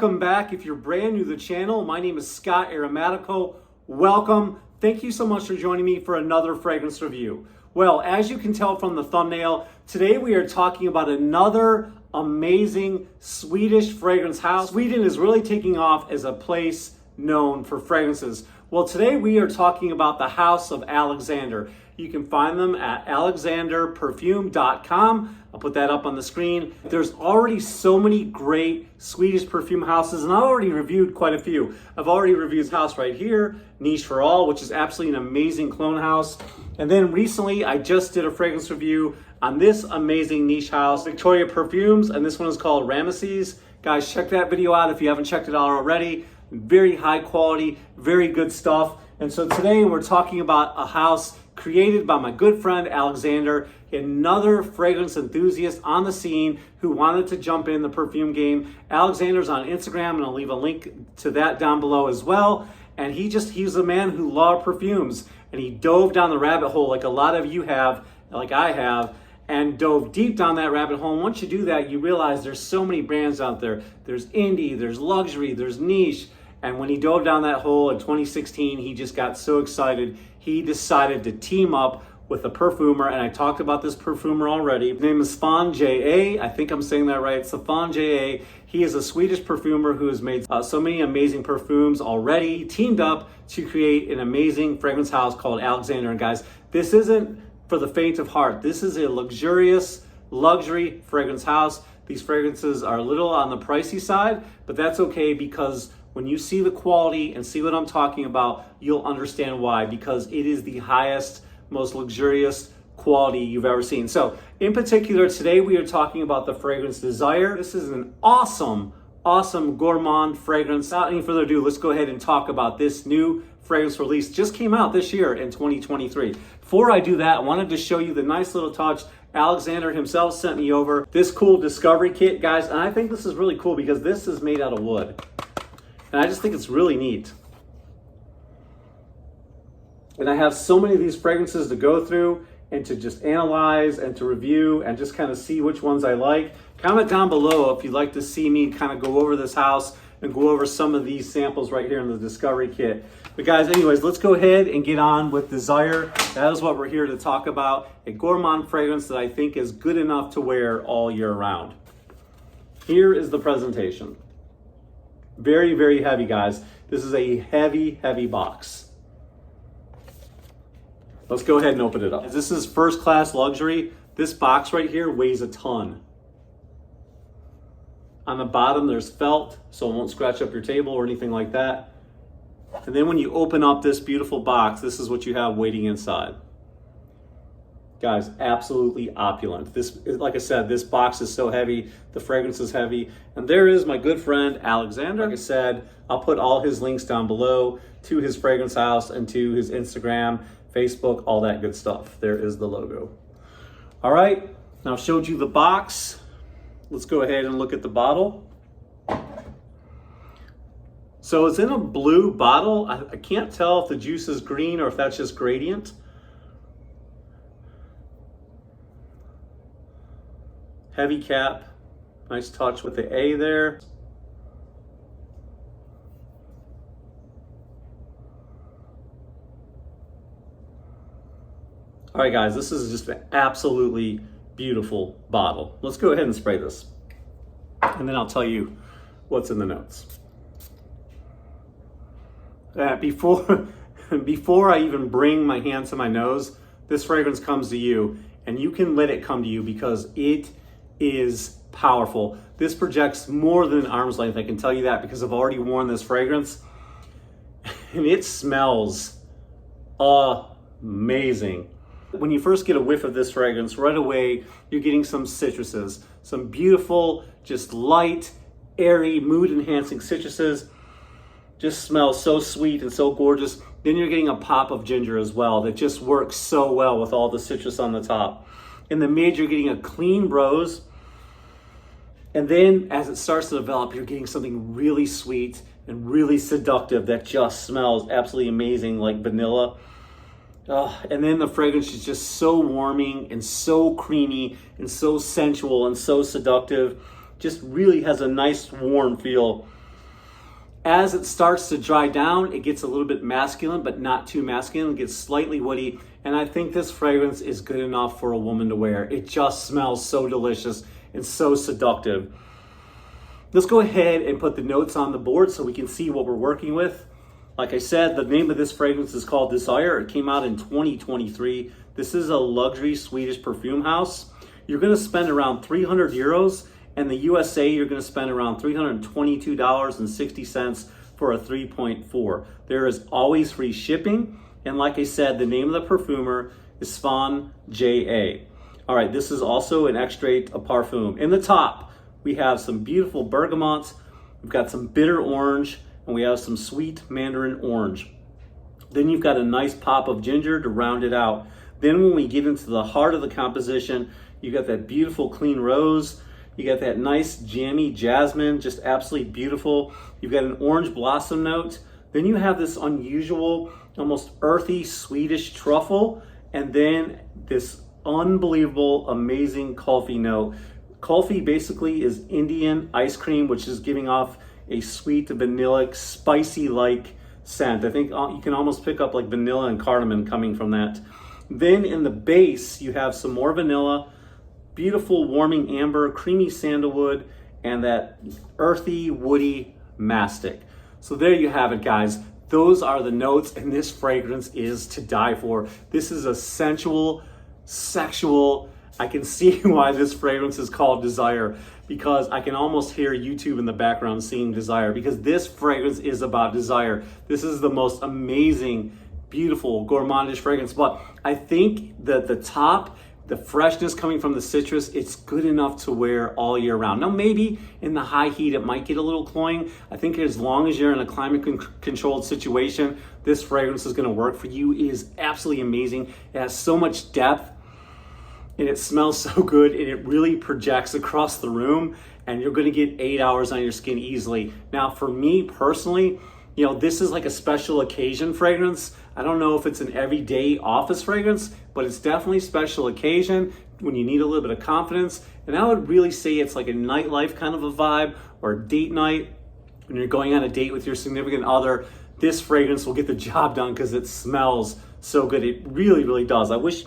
Welcome back. If you're brand new to the channel, my name is Scott Aromatico. Welcome. Thank you so much for joining me for another fragrance review. Well, as you can tell from the thumbnail, today we are talking about another amazing Swedish fragrance house. Sweden is really taking off as a place known for fragrances. Well, today we are talking about the House of Alexander. You can find them at alexanderperfume.com. I'll put that up on the screen. There's already so many great Swedish perfume houses, and I've already reviewed quite a few. I've already reviewed this house right here, Niche for All, which is absolutely an amazing cologne house. And then recently, I just did a fragrance review on this amazing niche house, Victoria Perfumes, and this one is called Ramesses. Guys, check that video out if you haven't checked it out already. Very high quality, very good stuff. And so today we're talking about a house created by my good friend Alexander, another fragrance enthusiast on the scene who wanted to jump in the perfume game. Alexander's on Instagram, and I'll leave a link to that down below as well. And he's a man who loved perfumes, and he dove down the rabbit hole like a lot of you have, like I have, and dove deep down that rabbit hole. And once you do that, you realize there's so many brands out there. There's indie, there's luxury, there's niche. And when he dove down that hole in 2016, he just got so excited. He decided to team up with a perfumer, and I talked about this perfumer already. His name is Stefan J.A. I think I'm saying that right, Stefan J.A. He is a Swedish perfumer who has made so many amazing perfumes already. He teamed up to create an amazing fragrance house called Alexander. And guys, this isn't for the faint of heart. This is a luxurious luxury fragrance house. These fragrances are a little on the pricey side, but that's okay, because when you see the quality and see what I'm talking about, you'll understand why, because it is the highest, most luxurious quality you've ever seen. So in particular, today we are talking about the fragrance Desire. This is an awesome gourmand fragrance. Without any further ado, let's go ahead and talk about this new fragrance release. Just came out this year in 2023. Before I do that, I wanted to show you the nice little touch Alexander himself sent me over. This cool discovery kit, guys, and I think this is really cool because this is made out of wood. And I just think it's really neat. And I have so many of these fragrances to go through and to just analyze and to review and just kind of see which ones I like. Comment down below if you'd like to see me kind of go over this house and go over some of these samples right here in the discovery kit. But guys, anyways, let's go ahead and get on with Desire. That is what we're here to talk about. A gourmand fragrance that I think is good enough to wear all year round. Here is the presentation. Very, very heavy, guys. This is a heavy, heavy box. Let's go ahead and open it up. This is first class luxury. This box right here weighs a ton. On the bottom, there's felt, so it won't scratch up your table or anything like that. And then when you open up this beautiful box, this is what you have waiting inside. Guys, absolutely opulent. This, like I said, this box is so heavy. The fragrance is heavy. And there is my good friend, Alexander. Like I said, I'll put all his links down below to his fragrance house and to his Instagram, Facebook, all that good stuff. There is the logo. All right, now I've showed you the box. Let's go ahead and look at the bottle. So it's in a blue bottle. I can't tell if the juice is green or if that's just gradient. Heavy cap, nice touch with the A there. All right, guys, this is just an absolutely beautiful bottle. Let's go ahead and spray this, and then I'll tell you what's in the notes. Before I even bring my hand to my nose, this fragrance comes to you, and you can let it come to you because it is powerful. This projects more than an arm's length. I can tell you that because I've already worn this fragrance, and it smells amazing. When you first get a whiff of this fragrance, right away you're getting some citruses, some beautiful, just light, airy, mood-enhancing citruses. Just smells so sweet and so gorgeous. Then you're getting a pop of ginger as well that just works so well with all the citrus on the top. In the mid, you're getting a clean rose. And then as it starts to develop, you're getting something really sweet and really seductive that just smells absolutely amazing, like vanilla. And then the fragrance is just so warming and so creamy and so sensual and so seductive. Just really has a nice warm feel. As it starts to dry down, it gets a little bit masculine, but not too masculine. It gets slightly woody. And I think this fragrance is good enough for a woman to wear. It just smells so delicious and so seductive. Let's go ahead and put the notes on the board so we can see what we're working with. Like I said, the name of this fragrance is called Desire. It came out in 2023. This is a luxury Swedish perfume house. You're gonna spend around 300 euros. In the USA, you're gonna spend around $322.60 for a 3.4. There is always free shipping. And like I said, the name of the perfumer is Svan J.A. All right, this is also an extrait of Perfume. In the top, we have some beautiful bergamot. We've got some bitter orange, and we have some sweet mandarin orange. Then you've got a nice pop of ginger to round it out. Then when we get into the heart of the composition, you got that beautiful clean rose. You got that nice jammy jasmine, just absolutely beautiful. You've got an orange blossom note. Then you have this unusual, almost earthy Swedish truffle. And then this unbelievable, amazing coffee note. Coffee basically is Indian ice cream, which is giving off a sweet, vanillic, spicy-like scent. I think you can almost pick up like vanilla and cardamom coming from that. Then in the base, you have some more vanilla, beautiful warming amber, creamy sandalwood, and that earthy, woody mastic. So there you have it, guys. Those are the notes, and this fragrance is to die for. This is a sensual, sexual. I can see why this fragrance is called Desire, because I can almost hear YouTube in the background singing Desire, because this fragrance is about desire. This is the most amazing, beautiful, gourmandish fragrance. But I think that the top, the freshness coming from the citrus, it's good enough to wear all year round. Now, maybe in the high heat, it might get a little cloying. I think as long as you're in a climate-controlled situation, this fragrance is gonna work for you. It is absolutely amazing. It has so much depth, and it smells so good, and it really projects across the room, and you're gonna get 8 hours on your skin easily. Now, for me personally, you know, this is like a special occasion fragrance. I don't know if it's an everyday office fragrance, but it's definitely special occasion when you need a little bit of confidence. And I would really say it's like a nightlife kind of a vibe, or a date night. When you're going on a date with your significant other, this fragrance will get the job done because it smells so good. It really, really does. I wish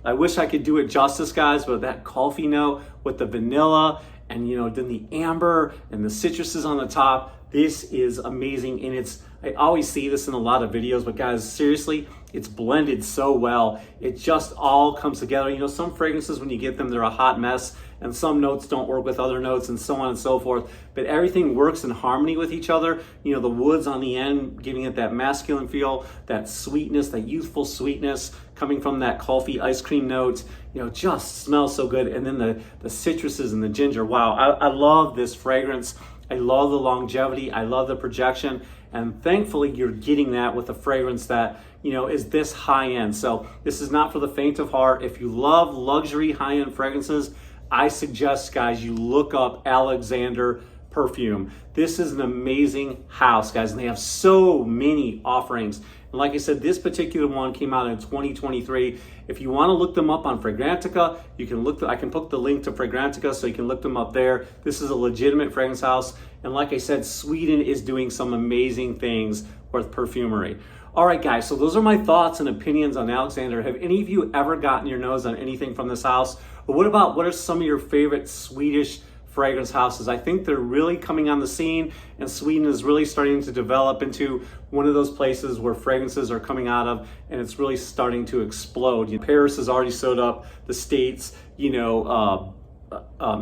I could do it justice, guys, but that coffee note with the vanilla and, you know, then the amber and the citruses on the top, this is amazing. And I always see this in a lot of videos, but guys, seriously, it's blended so well. It just all comes together. You know, some fragrances, when you get them, they're a hot mess, and some notes don't work with other notes, and so on and so forth. But everything works in harmony with each other. You know, the woods on the end, giving it that masculine feel, that sweetness, that youthful sweetness coming from that coffee ice cream note, you know, just smells so good. And then the citruses and the ginger. Wow, I love this fragrance. I love the longevity. I love the projection. And thankfully, you're getting that with a fragrance that, you know, is this high end. So this is not for the faint of heart. If you love luxury high end fragrances, I suggest, guys, you look up Alexander Perfume. This is an amazing house, guys, and they have so many offerings. And like I said, this particular one came out in 2023. If you want to look them up on Fragrantica, you can look. I can put the link to Fragrantica so you can look them up there. This is a legitimate fragrance house. And like I said, Sweden is doing some amazing things with perfumery. All right, guys, so those are my thoughts and opinions on Alexander. Have any of you ever gotten your nose on anything from this house? Or what are some of your favorite Swedish fragrance houses? I think they're really coming on the scene, and Sweden is really starting to develop into one of those places where fragrances are coming out of, and it's really starting to explode. You know, Paris has already sewed up the States, you know,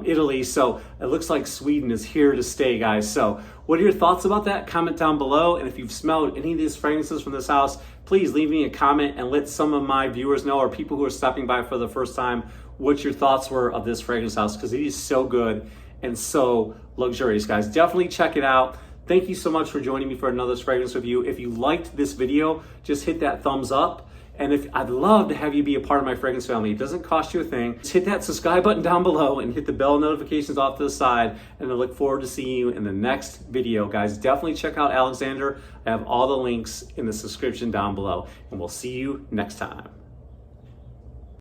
Italy, so it looks like Sweden is here to stay, guys. So what are your thoughts about that? Comment down below, and if you've smelled any of these fragrances from this house, please leave me a comment and let some of my viewers know, or people who are stopping by for the first time, what your thoughts were of this fragrance house, because it is so good and so luxurious, guys. Definitely check it out. Thank you so much for joining me for another fragrance review. If you liked this video, just hit that thumbs up. And I'd love to have you be a part of my fragrance family. It doesn't cost you a thing. Just hit that subscribe button down below and hit the bell notifications off to the side. And I look forward to seeing you in the next video, guys. Definitely check out Alexander. I have all the links in the description down below. And we'll see you next time.